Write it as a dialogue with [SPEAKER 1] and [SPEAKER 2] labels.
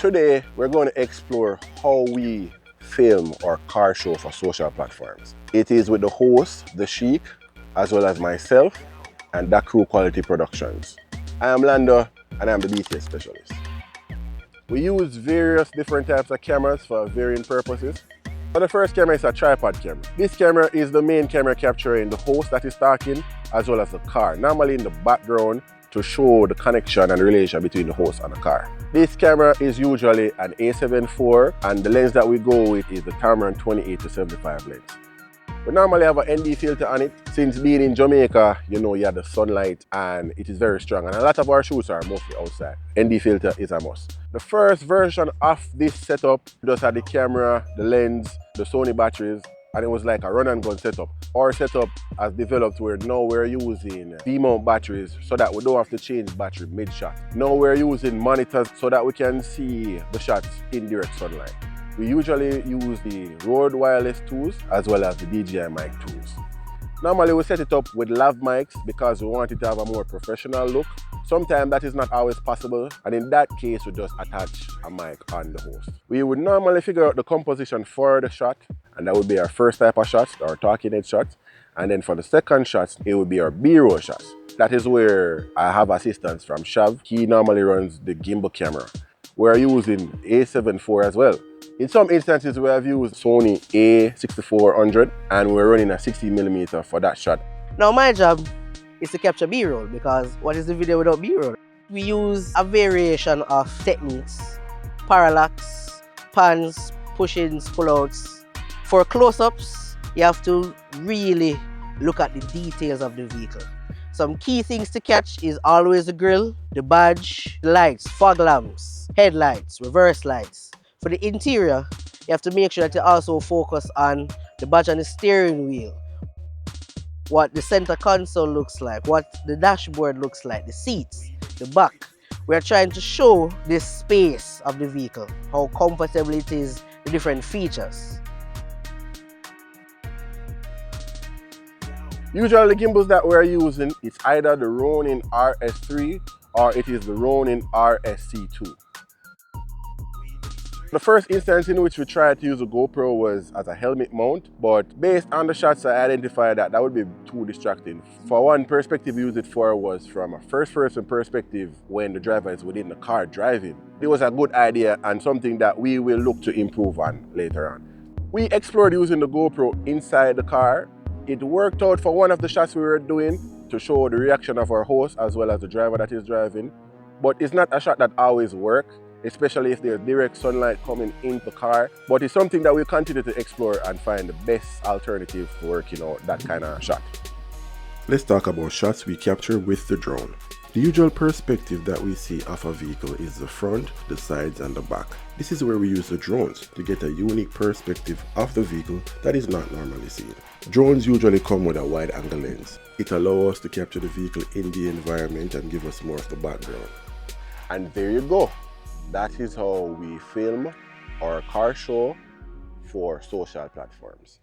[SPEAKER 1] Today, we're going to explore how we film our car show for social platforms. It is with the host, The Sheik, as well as myself, and that crew Quality Productions. I am Lando, and I'm the BTS specialist. We use various different types of cameras for varying purposes. So the first camera is a tripod camera. This camera is the main camera capturing the host that is talking, as well as the car, normally in the background to show the connection and relation between the host and the car. This camera is usually an A7 IV, and the lens that we go with is the Tamron 28-75 lens. We normally have an ND filter on it. Since being in Jamaica, you know you have the sunlight and it is very strong, and a lot of our shoots are mostly outside. ND filter is a must. The first version of this setup just had the camera, the lens, the Sony batteries, and it was like a run and gun setup. Our setup has developed where now we're using V-mount batteries so that we don't have to change battery mid-shot. Now we're using monitors so that we can see the shots in direct sunlight. We usually use the Rode wireless tools as well as the DJI mic tools. Normally we set it up with lav mics because we want it to have a more professional look. Sometimes that is not always possible, and in that case we just attach a mic on the host. We would normally figure out the composition for the shot, and that would be our first type of shots, our talking head shots. And then for the second shots, it would be our B-roll shots. That is where I have assistance from Shav. He normally runs the gimbal camera. We're using A7 IV as well. In some instances, we have used Sony A6400 and we're running a 60mm for that shot.
[SPEAKER 2] Now my job is to capture B-roll, because what is the video without B-roll? We use a variation of techniques: parallax, pans, push-ins, pull-outs. For close-ups, you have to really look at the details of the vehicle. Some key things to catch is always the grille, the badge, the lights, fog lamps, headlights, reverse lights. For the interior, you have to make sure that you also focus on the badge on the steering wheel, what the center console looks like, what the dashboard looks like, the seats, the back. We are trying to show the space of the vehicle, how comfortable it is, the different features.
[SPEAKER 1] Usually the gimbals that we're using, it's either the Ronin RS3 or it is the Ronin RSC2. The first instance in which we tried to use a GoPro was as a helmet mount, but based on the shots I identified that would be too distracting. For one, perspective we used it for was from a first-person perspective when the driver is within the car driving. It was a good idea and something that we will look to improve on later on. We explored using the GoPro inside the car. It worked out for one of the shots we were doing to show the reaction of our host as well as the driver that is driving, but it's not a shot that always works, especially if there's direct sunlight coming into the car. But it's something that we'll continue to explore and find the best alternative to working out that kind of shot. Let's talk about shots we capture with the drone. The usual perspective that we see of a vehicle is the front, the sides and the back. This is where we use the drones to get a unique perspective of the vehicle that is not normally seen. Drones usually come with a wide angle lens. It allows us to capture the vehicle in the environment and give us more of the background. And there you go. That is how we film our car show for social platforms.